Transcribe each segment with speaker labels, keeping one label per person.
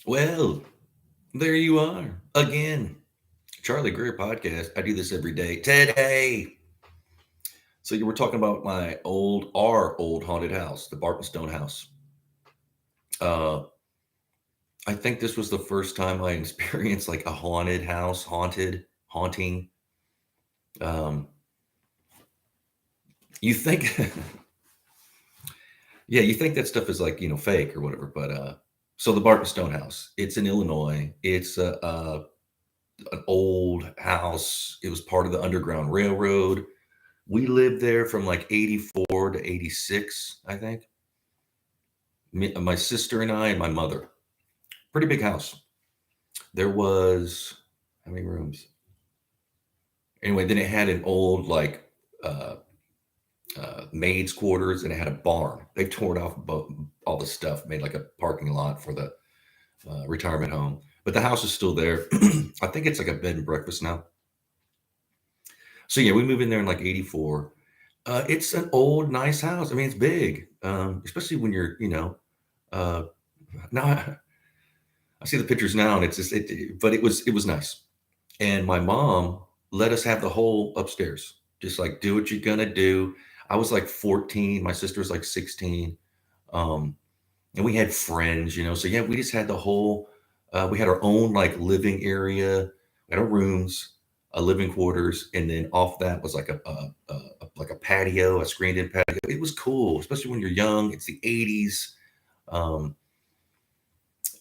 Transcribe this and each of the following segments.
Speaker 1: Well, there you are again. Charlie Greer podcast. I do this every day. Today. So you were talking about our old haunted house, the Barton Stone house. Uh, I think this was the first time I experienced like a haunted house, haunting. Um, you think, yeah, you think that stuff is like fake or whatever, but so the Barton Stone house. It's in Illinois. It's an old house. It was part of the Underground Railroad. We lived there from like 84 to 86, I think. My sister and I and my mother. Pretty big house. There was, how many rooms? Anyway, then it had an old, like, uh, maid's quarters, and it had a barn. They tore off all the stuff, made like a parking lot for the retirement home. But the house is still there. I think it's like a bed and breakfast now. So yeah, we moved in there in like 84. It's an old, nice house. I mean, it's big, especially when uh, now I see the pictures now, and it's just but it was nice. And my mom let us have the whole upstairs, just like do what you're gonna do. I was like 14, my sister was like 16, um, and we had friends. So yeah, we just had the whole. We had our own like living area, we had our rooms, living quarters, and then off that was like like a patio, a screened-in patio. It was cool, especially when you're young. It's the '80s. Um,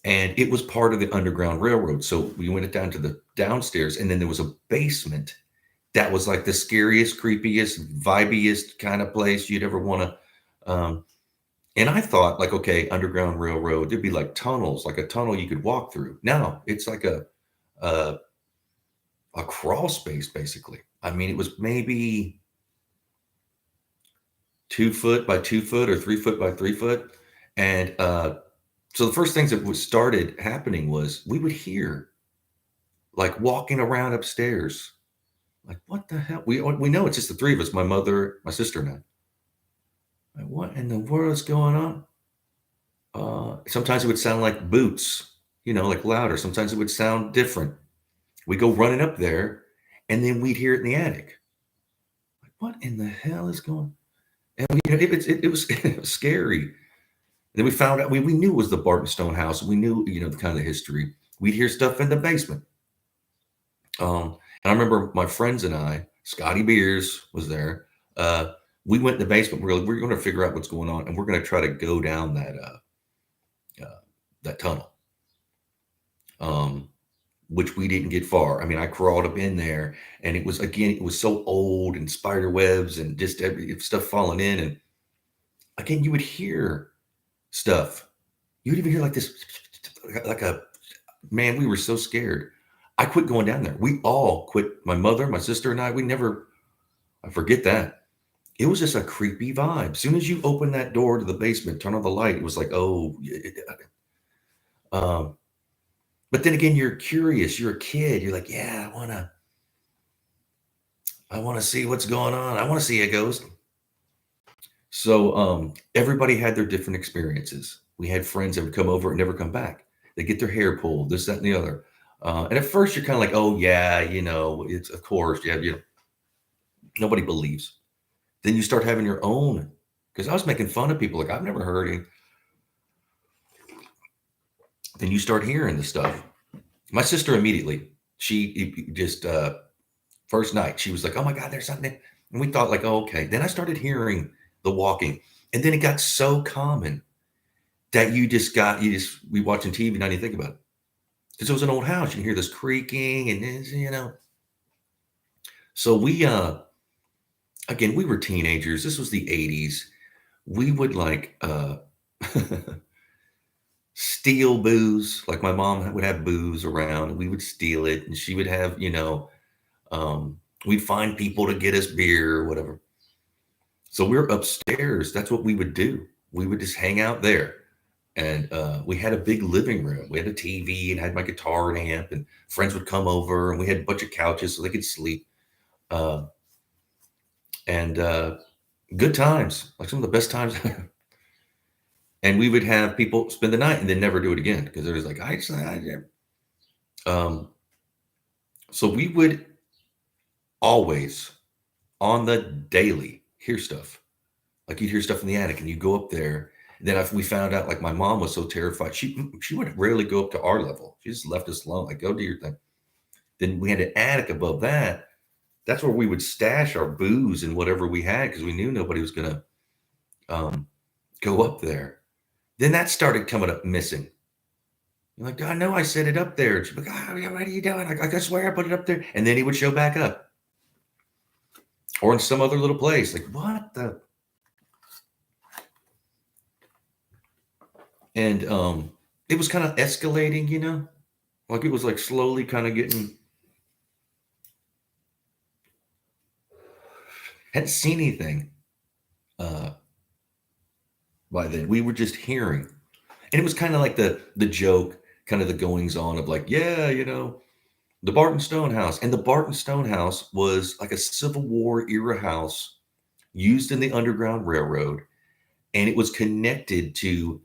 Speaker 1: and it was part of the Underground Railroad. So we went it down to the downstairs, and then there was a basement that was like the scariest, creepiest, vibiest kind of place you'd ever want to. And I thought, like, okay, Underground Railroad, there'd be like tunnels, like a tunnel you could walk through. No, it's like a, a crawl space, basically. I mean, it was maybe 2 foot by 2 foot or 3 foot by 3 foot, and so the first things that was started happening was we would hear like walking around upstairs. Like, what the hell? We know it's just the three of us, my mother, my sister, and I. Like, what in the world is going on? Sometimes it would sound like boots, like louder. Sometimes it would sound different. We go running up there, and then we'd hear it in the attic. Like, what in the hell is going? And it was it was scary. And then we found out we knew it was the Barton Stone house. We knew the kind of history. We'd hear stuff in the basement. And I remember my friends and I, Scotty Beers was there. Uh, we went in the basement. We're going to figure out what's going on, and we're going to try to go down that tunnel, um, which we didn't get far. I mean, I crawled up in there, and it was so old and spider webs and just stuff falling in. And again, you would hear stuff. You would even hear like this, like a man. We were so scared. I quit going down there. We all quit. My mother, my sister, and I. We never. I forget that. It was just a creepy vibe. As soon as you open that door to the basement, turn on the light, it was like, oh. Um, but then again, you're curious. You're a kid. You're like, yeah, I wanna see what's going on. I want to see a ghost. So everybody had their different experiences. We had friends that would come over and never come back. They get their hair pulled, this, that, and the other. And at first, you're kind of like, oh yeah, it's of course, yeah, nobody believes. Then you start having your own, because I was making fun of people like I've never heard it. Then you start hearing the stuff. My sister immediately, she just first night she was like, "Oh my God, there's something," and we thought like, "Oh okay." Then I started hearing the walking, and then it got so common that you just we watching TV, not even think about it, because it was an old house. You can hear this creaking, and this. So we again, we were teenagers. This was the '80s. We would like steal booze. Like my mom would have booze around, and we would steal it, and she would have, um, we'd find people to get us beer or whatever. So we're upstairs. That's what we would do. We would just hang out there, and we had a big living room. We had a TV and had my guitar and amp, and friends would come over, and we had a bunch of couches so they could sleep. Uh, and good times, like some of the best times. And we would have people spend the night and then never do it again because it was like, um, so we would always on the daily hear stuff. Like you'd hear stuff in the attic and you go up there. And then if we found out like my mom was so terrified, she would rarely go up to our level. She just left us alone, like go do your thing. Then we had an attic above that. That's where we would stash our booze and whatever we had because we knew nobody was gonna go up there. Then that started coming up missing. You're like, God, no, I set it up there. And she's like, oh, what are you doing? I swear I put it up there. And then he would show back up. Or in some other little place. Like, what the? And it was kind of escalating, you know? Like it was like slowly kind of getting. Hadn't seen anything by then. We were just hearing. And it was kind of like the joke, kind of the goings on of like, yeah, you know, the Barton Stone House. And the Barton Stone House was like a Civil War era house used in the Underground Railroad. And it was connected to,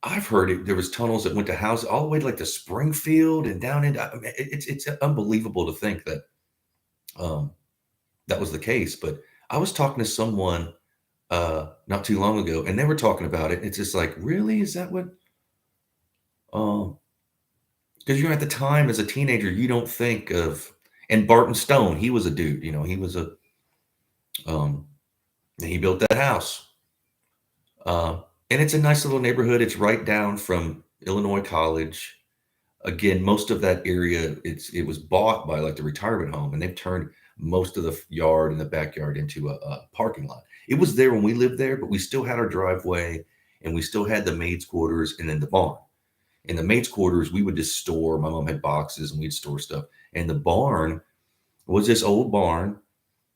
Speaker 1: I've heard it, there was tunnels that went to houses all the way to like to Springfield and down into, I mean, it's unbelievable to think that um, that was the case. But I was talking to someone not too long ago and they were talking about it. It's just like, really? Is that what? Um, because you know, at the time as a teenager, you don't think of, and Barton Stone, he was a dude, you know, he was um, he built that house. Uh, and it's a nice little neighborhood. It's right down from Illinois College. Again, most of that area, it was bought by like the retirement home, and they've turned most of the yard and the backyard into a parking lot. It was there when we lived there, but we still had our driveway, and we still had the maids' quarters, and then the barn. In the maids' quarters, we would just store. My mom had boxes, and we'd store stuff. And the barn was this old barn.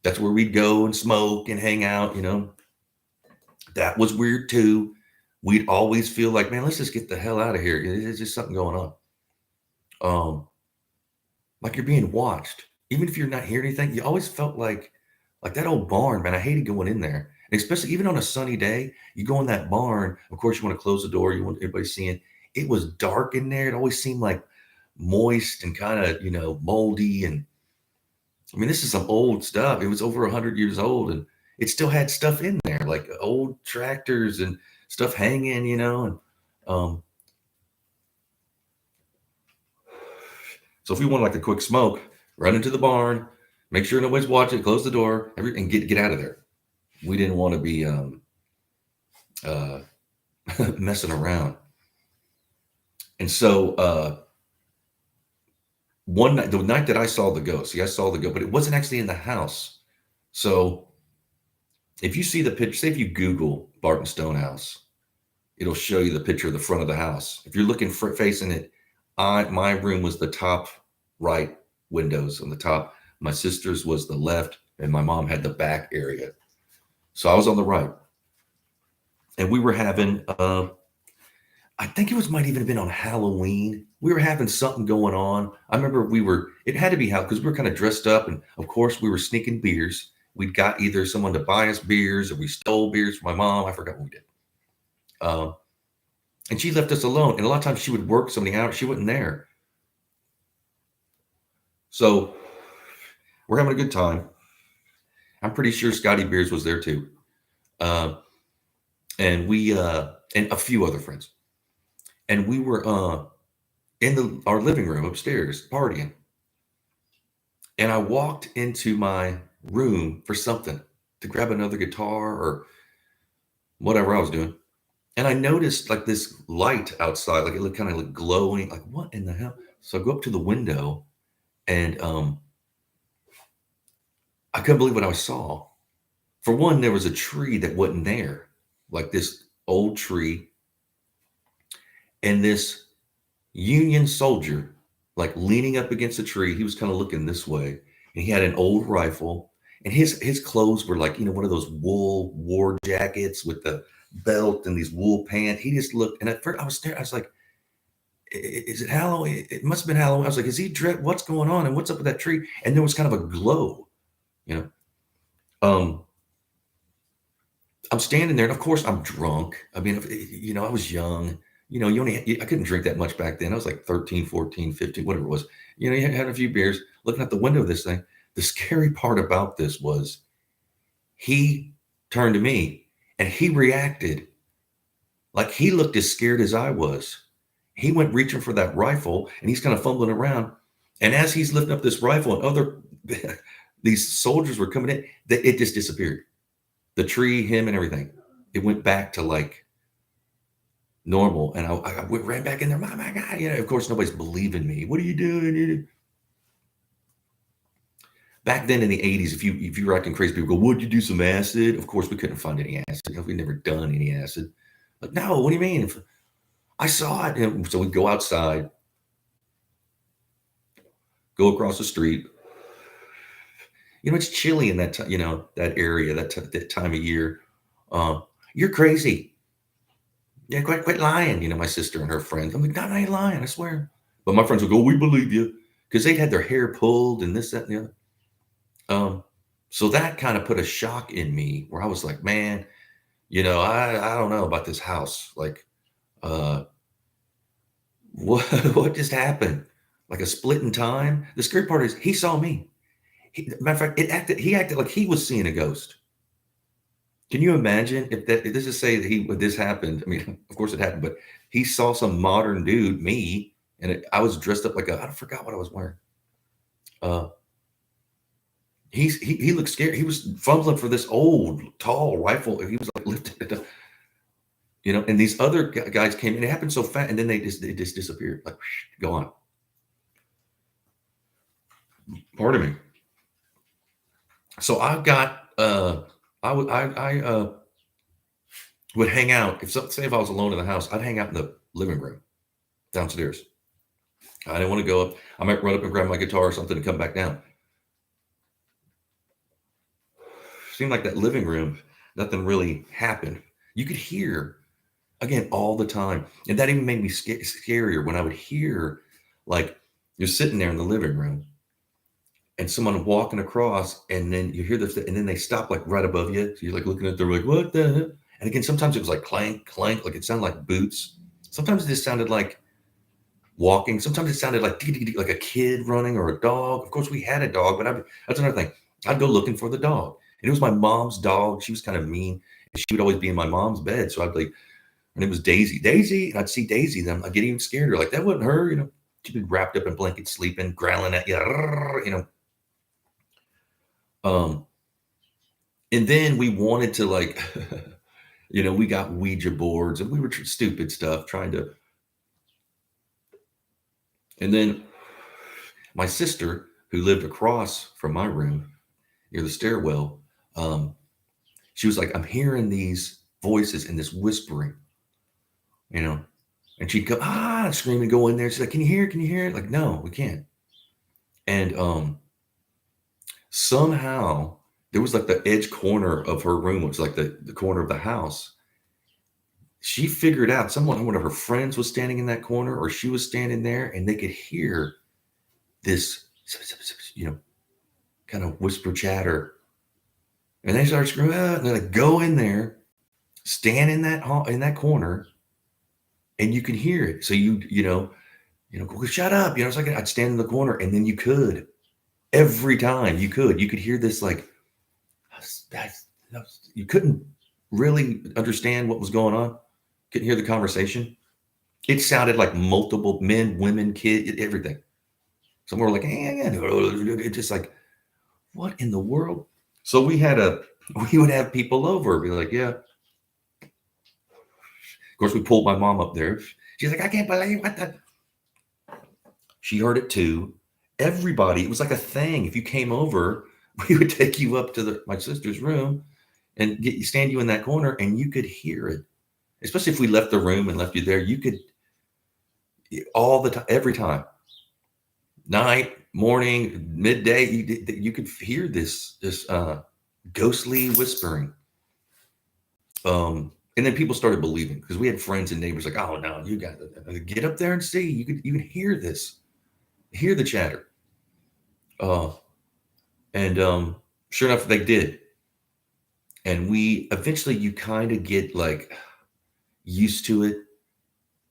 Speaker 1: That's where we'd go and smoke and hang out. You know, that was weird too. We'd always feel like, man, let's just get the hell out of here. There's just something going on. Um, like you're being watched. Even if you're not hearing anything, you always felt like that old barn, man. I hated going in there. And especially even on a sunny day, you go in that barn. Of course, you want to close the door. You want everybody seeing. It was dark in there. It always seemed like moist and kind of, you know, moldy. And I mean, this is some old stuff. It was over 100 years old, and it still had stuff in there, like old tractors and stuff hanging, you know. And so if we want like a quick smoke, run into the barn, make sure nobody's watching, close the door, and get out of there. We didn't want to be uh, messing around. And so one night, the night that I saw the ghost, see, I saw the ghost, but it wasn't actually in the house. So if you see the picture, say if you Google Barton Stone House, it'll show you the picture of the front of the house. If you're looking facing it, my room was the top right windows on the top. My sister's was the left, and my mom had the back area. So I was on the right, and we were having. I think might even have been on Halloween. We were having something going on. I remember it had to be how, because we were kind of dressed up. And of course, we were sneaking beers. We'd got either someone to buy us beers or we stole beers from my mom. I forgot what we did. And she left us alone. And a lot of times she would work so many hours, she wasn't there. So we're having a good time. I'm pretty sure Scotty Beers was there too. And we, and a few other friends. And we were in our living room upstairs partying. And I walked into my room for something, to grab another guitar or whatever I was doing. And I noticed like this light outside, like it looked kind of like glowing, like what in the hell? So I go up to the window and I couldn't believe what I saw. For one, there was a tree that wasn't there, like this old tree. And this Union soldier, like leaning up against a tree, he was kind of looking this way, and he had an old rifle, and his clothes were like, you know, one of those wool war jackets with the belt and these wool pants. He just looked, and at first I was staring. I was like, "Is it Halloween? It must have been Halloween." I was like, "Is he dressed? What's going on? And what's up with that tree?" And there was kind of a glow, you know. I'm standing there, and of course, I'm drunk. I mean, I was young. I couldn't drink that much back then. I was like 13, 14, 15, whatever it was. You had a few beers, looking out the window of this thing. The scary part about this was he turned to me and he reacted like he looked as scared as I was. He went reaching for that rifle and he's kind of fumbling around. And as he's lifting up this rifle and other these soldiers were coming in, it just disappeared. The tree, him, and everything. It went back to like normal. And I ran back in there. My God, of course, nobody's believing me. What are you doing? Back then in the 80s, if you were acting crazy, people go, would you do some acid? Of course, we couldn't find any acid. We'd never done any acid. But no, what do you mean? If I saw it. And so we'd go outside, go across the street. It's chilly in that that area, that time of year. You're crazy. Yeah, quit lying. My sister and her friends. I'm like, no, I ain't lying. I swear. But my friends would go, we believe you, because they'd had their hair pulled and this, that, and the other. So that kind of put a shock in me where I was like, man, I don't know about this house. Like, what what just happened? Like a split in time. The scary part is he saw me. Matter of fact, he acted like he was seeing a ghost. Can you imagine if this is say that when this happened? I mean, of course it happened, but he saw some modern dude, me, and I was dressed up like I forgot what I was wearing. He looked scared. He was fumbling for this old tall rifle. He was like lifting it up, and these other guys came in. It happened so fast, and then they just disappeared. Like, go on. Pardon me. So I've got I would hang out say if I was alone in the house, I'd hang out in the living room downstairs. I didn't want to go up. I might run up and grab my guitar or something and come back down. Seemed like that living room, nothing really happened. You could hear again all the time, and that even made me scarier when I would hear like you're sitting there in the living room and someone walking across, and then you hear this, and then they stop like right above you. So you're like looking at them like, what the hell? And again, sometimes it was like clank, clank, like it sounded like boots. Sometimes it just sounded like walking. Sometimes it sounded like like a kid running or a dog. Of course, we had a dog, but that's another thing. I'd go looking for the dog. And it was my mom's dog. She was kind of mean. And she would always be in my mom's bed. So I'd like, her name was Daisy. Daisy. And I'd see Daisy. Then I'd get even scared. Like, that wasn't her, She'd be wrapped up in blankets, sleeping, growling at you, And then we wanted to like, we got Ouija boards and we were stupid stuff trying to. And then my sister, who lived across from my room near the stairwell, she was like, I'm hearing these voices and this whispering, and she'd go, scream and go in there. She's like, can you hear it? Can you hear it? Like, no, we can't. And somehow there was like the edge corner of her room, which was like the corner of the house. She figured out one of her friends was standing in that corner, or she was standing there, and they could hear this, kind of whisper chatter. And they started screaming, and they're like, go in there, stand in that hall, in that corner, and you can hear it. So go, shut up. It's like I'd stand in the corner, and then you could. Every time you could hear this like, you couldn't really understand what was going on. Couldn't hear the conversation. It sounded like multiple men, women, kids, everything. Some were like, it's just like, what in the world? So we would have people over, be like, yeah. Of course, we pulled my mom up there. She's like, I can't believe what the. She heard it too. Everybody, it was like a thing. If you came over, we would take you up to my sister's room and stand you in that corner, and you could hear it. Especially if we left the room and left you there, you could all the time, every time, night, morning, midday, you could hear this ghostly whispering. And then people started believing, because we had friends and neighbors like, oh no, you got to get up there and see. You can hear this, hear the chatter. And sure enough, they did. And we eventually you kind of get like used to it.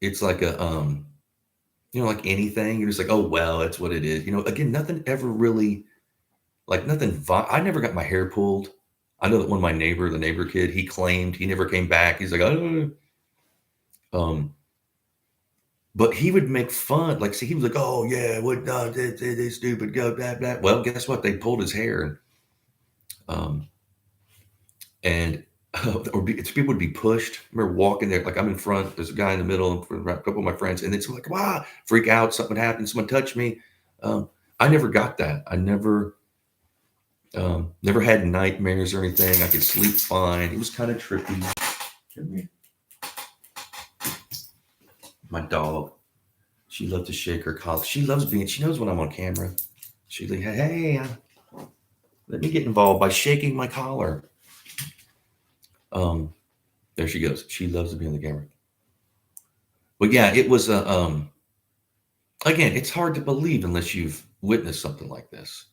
Speaker 1: It's like a like anything, you're just like, oh well, that's what it is. Again, nothing ever really like nothing. I never got my hair pulled. I know that the neighbor kid, he claimed he never came back. He's like, oh, um, but he would make fun. Like, see, he was like, oh yeah, what? No, they stupid, go blah blah. Well, guess what? They pulled his hair, um, and people would be pushed. I remember walking there, like I'm in front, there's a guy in the middle, and a couple of my friends, and it's like, wow, freak out, something happened, someone touched me. Um, I never got that. I never had nightmares or anything. I could sleep fine. It was kind of trippy. My dog, she loved to shake her collar. She loves being. She knows when I'm on camera. She's like, hey, let me get involved by shaking my collar. Um, there she goes. She loves to be on the camera. But yeah, it was a again, it's hard to believe unless you've witnessed something like this.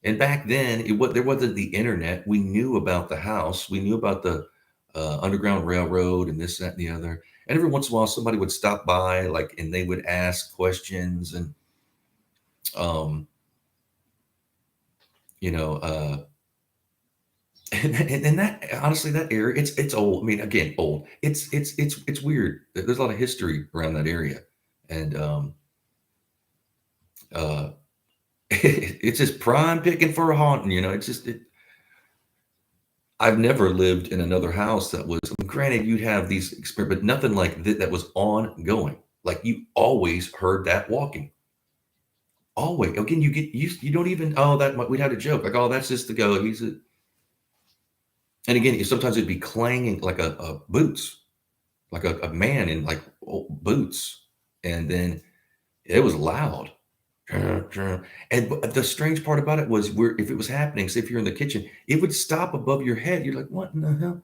Speaker 1: And back then, there wasn't the internet. We knew about the house. We knew about the Underground Railroad and this, that, and the other. And every once in a while, somebody would stop by, like, and they would ask questions, and um, you know, and that honestly, that area, it's old. I mean, again, old. It's weird. There's a lot of history around that area, and uh, it's just prime picking for a haunting. It's just I've never lived in another house that was, granted, you'd have these experience, but nothing like that was ongoing. Like you always heard that walking. Always. Again, you get used, you don't even, oh, we'd had a joke, like, oh, that's just the go. And again, sometimes it'd be clanging like a boots, like a man in like boots. And then it was loud. And the strange part about it was if it was happening, say if you're in the kitchen, it would stop above your head. You're like, what in the hell?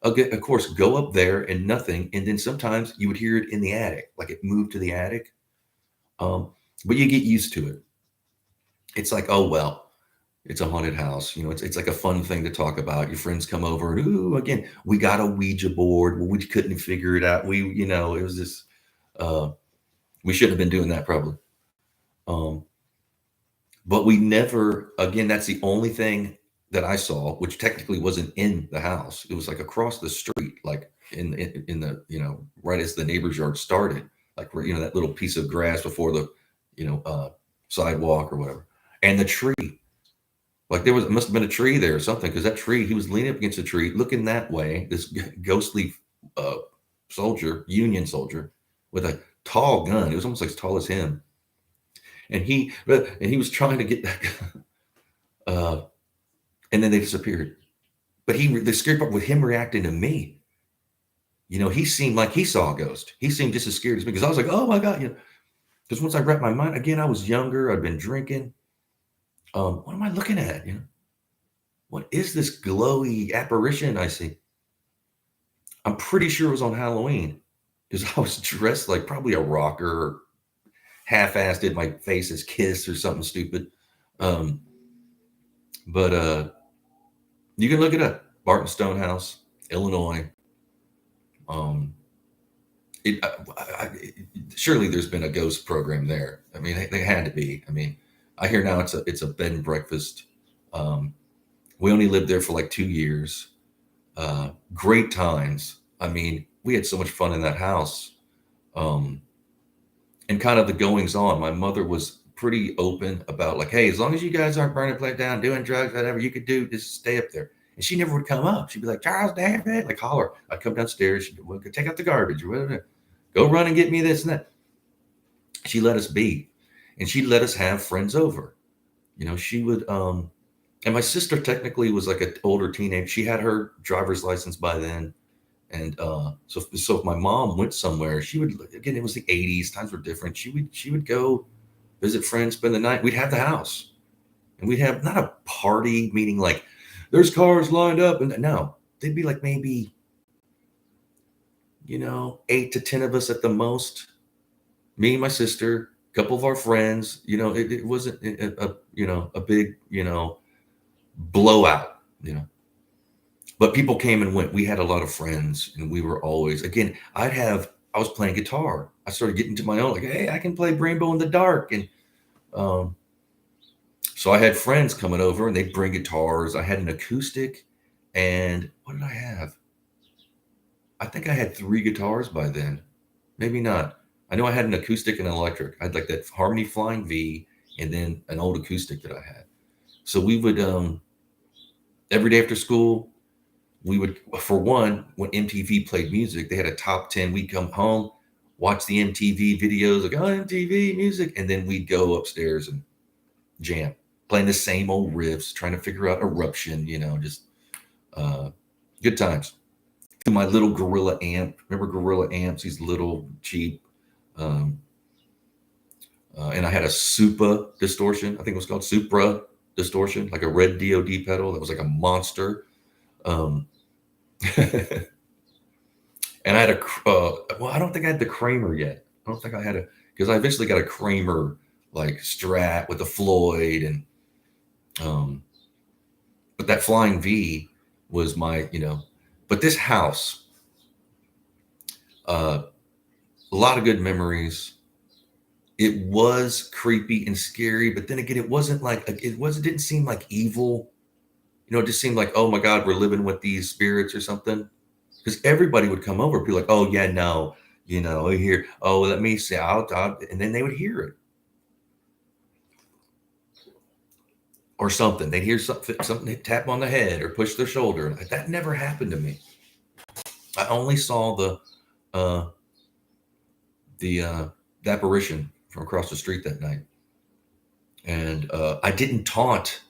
Speaker 1: Okay, of course, go up there and nothing, and then sometimes you would hear it in the attic, like it moved to the attic. Um, but you get used to it. It's like, oh well, it's a haunted house. It's like a fun thing to talk about. Your friends come over, and ooh, again, we got a Ouija board. Well, we couldn't figure it out. It was this. Uh, we shouldn't have been doing that probably. Um, but we never. Again, that's the only thing that I saw, which technically wasn't in the house. It was like across the street, like in the right as the neighbor's yard started, like where that little piece of grass before the sidewalk or whatever, and the tree. Like it must have been a tree there or something, because that tree, he was leaning up against a tree, looking that way. This ghostly uh, Union soldier, with a tall gun. It was almost like as tall as him, and he was trying to get that gun. And then they disappeared. But the scary part with him reacting to me, he seemed like he saw a ghost. He seemed just as scared as me, because I was like, oh my God, because once I wrapped my mind, again, I was younger, I'd been drinking. What am I looking at? What is this glowy apparition I see? I'm pretty sure it was on Halloween, because I was dressed like probably a rocker, or half-assed, did my face as Kiss or something stupid. Um, but you can look it up. Barton Stonehouse, Illinois. Um, surely there's been a ghost program there. I mean, they had to be. I mean, I hear now it's a bed and breakfast. Um, we only lived there for like 2 years. Great times. I mean, we had so much fun in that house. Um, and kind of the goings on. My mother was pretty open about, like, hey, as long as you guys aren't burning the place down, doing drugs, whatever you could do, just stay up there. And she never would come up. She'd be like, Charles, David, like holler. I'd come downstairs. She'd go take out the garbage or whatever. Go run and get me this and that. She let us be, and she let us have friends over. She would. And my sister technically was like an older teenager. She had her driver's license by then. And so if my mom went somewhere, she would, again, it was the 80s, times were different. She would go visit friends, spend the night. We'd have the house, and we'd have not a party, meaning like there's cars lined up, and no, they'd be like maybe 8 to 10 of us at the most. Me and my sister, a couple of our friends. It wasn't a big blowout. But people came and went. We had a lot of friends, and we were always, again, I was playing guitar. I started getting to my own, like, hey, I can play Rainbow in the Dark. And um, so I had friends coming over and they'd bring guitars. I had an acoustic, and what did I have? I think I had three guitars by then. Maybe not. I know I had an acoustic and an electric. I had like that Harmony Flying V and then an old acoustic that I had. So we would, every day after school, we would, for one, when MTV played music, they had a top 10. We'd come home, watch the MTV videos, like, oh, MTV music. And then we'd go upstairs and jam, playing the same old riffs, trying to figure out Eruption, just uh, good times. To my little Gorilla amp. Remember Gorilla amps, these little cheap. Um, and I had a Supra distortion. I think it was called Supra distortion, like a red DOD pedal that was like a monster. Um, and I had well, I don't think I had the Kramer yet. I don't think I had because I eventually got a Kramer like Strat with the Floyd um, but that Flying V was but this house, uh, a lot of good memories. It was creepy and scary, but then again, it wasn't like it didn't seem like evil. It just seemed like, oh my God, we're living with these spirits or something. Because everybody would come over, be like, oh yeah, no, here, oh, let me see, and then they would hear it or something. They'd hear something tap on the head or push their shoulder. That never happened to me. I only saw uh, the apparition from across the street that night, and I didn't taunt.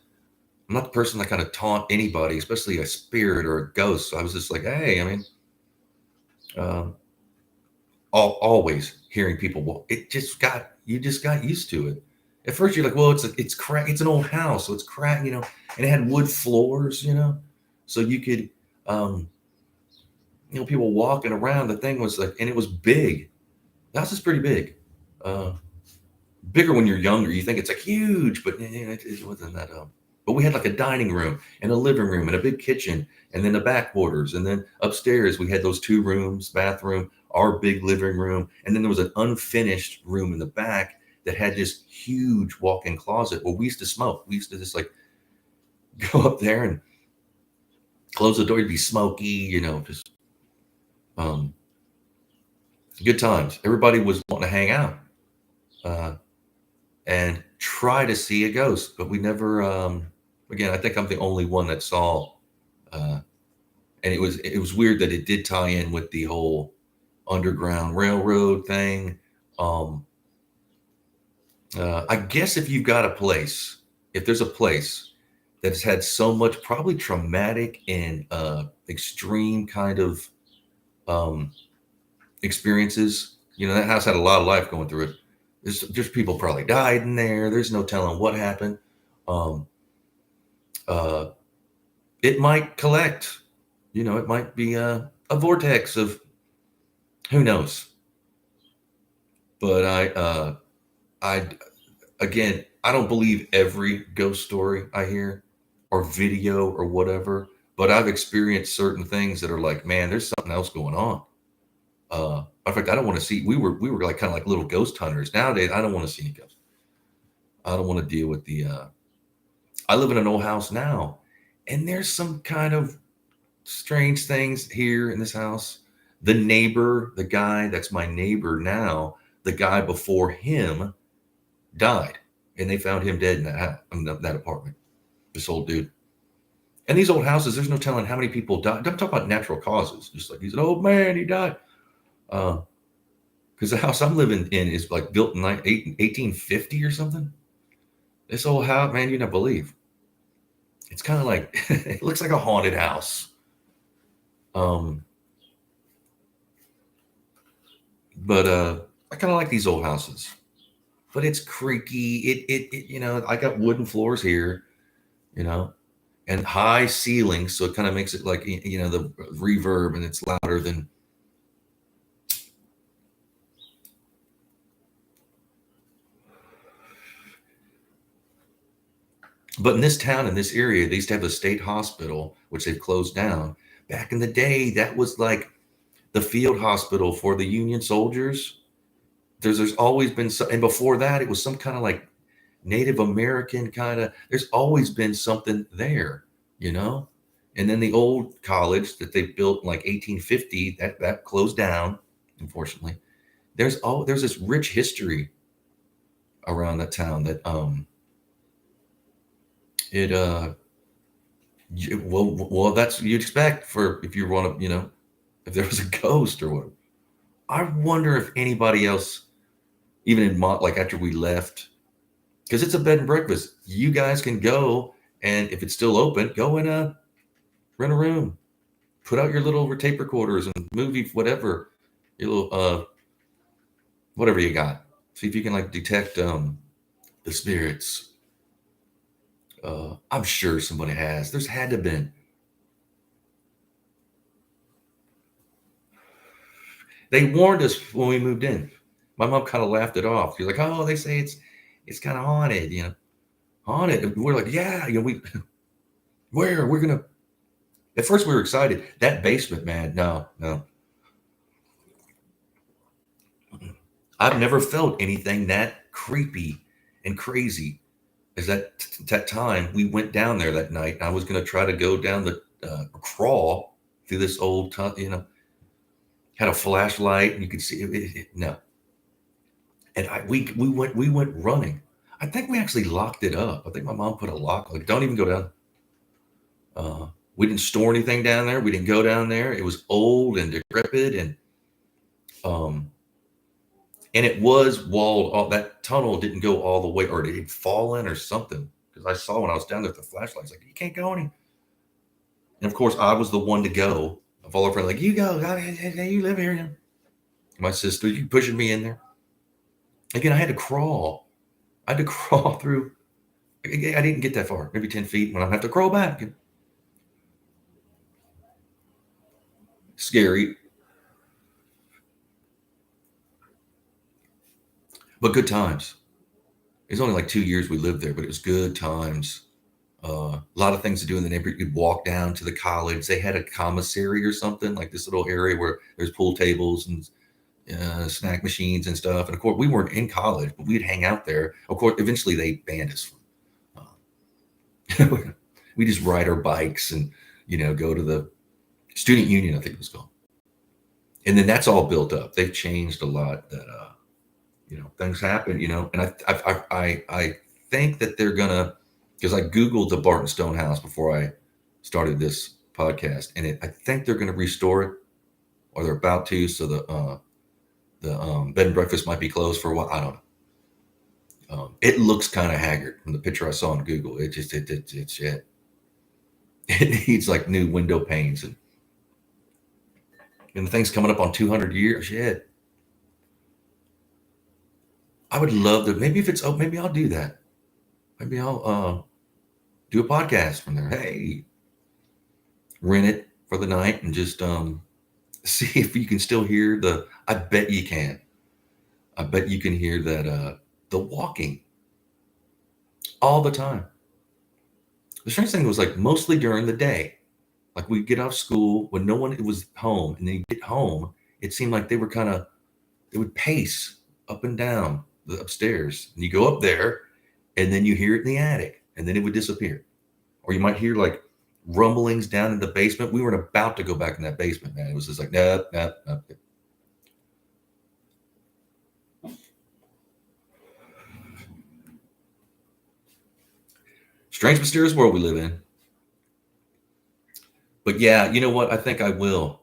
Speaker 1: I'm not the person that kind of taunt anybody, especially a spirit or a ghost. So I was just like, hey, I mean, um, always hearing people walk. You just got used to it. At first, you're like, well, it's crack. It's an old house, so it's crack, and it had wood floors, so you could, um, people walking around. The thing was like, and it was big. The house is pretty big. Uh, Bigger when you're younger. You think it's like huge, but it wasn't that. But we had like a dining room and a living room and a big kitchen, and then the back quarters, and then upstairs we had those two rooms, bathroom, our big living room, and then there was an unfinished room in the back that had this huge walk-in closet where we used to smoke. We used to just like go up there and close the door. It'd be smoky, just um, good times. Everybody was wanting to hang out. Uh, and try to see a ghost, but we never. Again, I think I'm the only one that saw, uh, and it was weird that it did tie in with the whole Underground Railroad thing. Um, I guess if there's a place that's had so much probably traumatic and extreme kind of um, experiences, that house had a lot of life going through it. There's people probably died in there. There's no telling what happened. Um, uh, it might collect, it might be a vortex of who knows. But I, again, I don't believe every ghost story I hear or video or whatever, but I've experienced certain things that are like, man, there's something else going on. In fact, I don't want to see. We were like kind of like little ghost hunters. Nowadays, I don't want to see any ghosts. I don't want to deal with the. I live in an old house now, and there's some kind of strange things here in this house. The neighbor, the guy that's my neighbor now, the guy before him died, and they found him dead in that house, in that apartment. This old dude. And these old houses, there's no telling how many people died. I'm talking about natural causes. Just like he's an old man, he died. Because the house I'm living in is like built in 1850 or something. This old house, man, you don't believe. It's kind of like it looks like a haunted house. Um, but I kind of like these old houses. But it's creaky. I got wooden floors here, you know, and high ceilings, so it kind of makes it like the reverb, and it's louder than. But in this town, in this area, they used to have a state hospital, which they've closed down. Back in the day, that was like the field hospital for the Union soldiers. There's always been some, and before that, it was some kind of like Native American kind of. There's always been something there, you know. And then the old college that they built in like 1850 that closed down, unfortunately. There's this rich history around that town that it well that's you'd expect for if you want to if there was a ghost or what. I wonder if anybody else even in like after we left, because it's a bed and breakfast. You guys can go, and if it's still open, go and rent a room, put out your little tape recorders and movie whatever, your little whatever you got. See if you can like detect the spirits. I'm sure somebody has. There's had to have been. They warned us when we moved in. My mom kind of laughed it off. She's like, "Oh, they say it's kind of haunted, haunted." And we're like, "Yeah, we're gonna." At first, we were excited. That basement, man. No, no. I've never felt anything that creepy and crazy as that time we went down there that night. I was gonna try to go down the crawl through this old, had a flashlight and you could see no. And we went running. I think we actually locked it up. I think my mom put a lock. Like, don't even go down. We didn't store anything down there. We didn't go down there. It was old and decrepit, um, and it was walled. All that tunnel didn't go all the way, or it had fallen or something. Because I saw when I was down there with the flashlights, like you can't go any. And of course, I was the one to go. Of all our friends, like you go, hey, you live here. My sister, you pushing me in there. Again, I had to crawl. I had to crawl through. I didn't get that far, maybe 10 feet, when I have to crawl back. Scary, but good times. It's only like 2 years we lived there, but it was good times. A lot of things to do in the neighborhood. You'd walk down to the college. They had a commissary or something, like this little area where there's pool tables and snack machines and stuff. And of course, we weren't in college, but we'd hang out there. Of course, eventually they banned us from. We just ride our bikes and go to the student union, I think it was called. And then that's all built up. They've changed a lot. That things happen. And I think that they're gonna, because I googled the Barton Stone house before I started this podcast, and I think they're going to restore it, or they're about to. So the bed and breakfast might be closed for a while. I don't know. It looks kind of haggard from the picture I saw on Google. It's shit. It needs like new window panes and the thing's coming up on 200 years. Shit. I would love to. Maybe if it's maybe I'll do that. Maybe I'll do a podcast from there. Hey, rent it for the night and just see if you can still hear the. I bet you can. I bet you can hear that the walking all the time. The strange thing was like mostly during the day. Like we'd get off school when no one was home, and then you get home, it seemed like they would pace up and down the upstairs. And you go up there, and then you hear it in the attic, and then it would disappear. Or you might hear like rumblings down in the basement. We weren't about to go back in that basement, man. It was just like, no. Strange, mysterious world we live in. But yeah, you know what? I think I will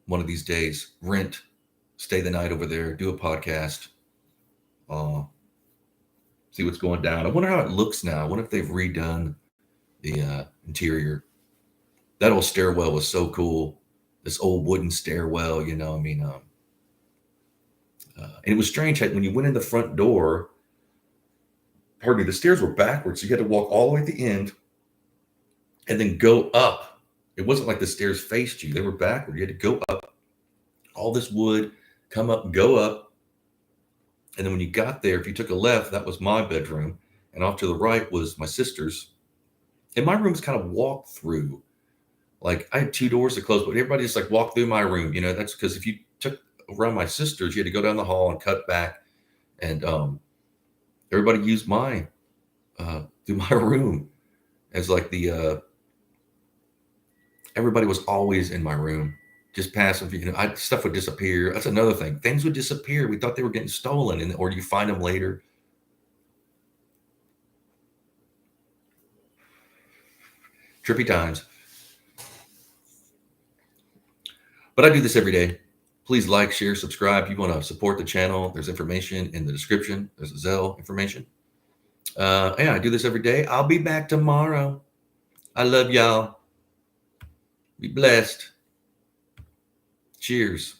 Speaker 1: one of these days stay the night over there, do a podcast, see what's going down. I wonder how it looks now. I wonder if they've redone the interior. That old stairwell was so cool. This old wooden stairwell, and it was strange when you went in the front door. Pardon me, the stairs were backwards. So you had to walk all the way at the end and then go up. It wasn't like the stairs faced you. They were backward. You had to go up. All this wood, come up, go up. And then when you got there, if you took a left, that was my bedroom. and off to the right was my sister's. And my room's kind of walk through. Like I had two doors to close, but everybody just like walked through my room. That's because if you took around my sister's, you had to go down the hall and cut back, and everybody used mine through my room as like the everybody was always in my room, just passing. Stuff would disappear. That's another thing. Things would disappear. We thought they were getting stolen, or you find them later. Trippy times. But I do this every day. Please like, share, subscribe. If you want to support the channel, there's information in the description. There's a Zelle information. Yeah, I do this every day. I'll be back tomorrow. I love y'all. Be blessed. Cheers.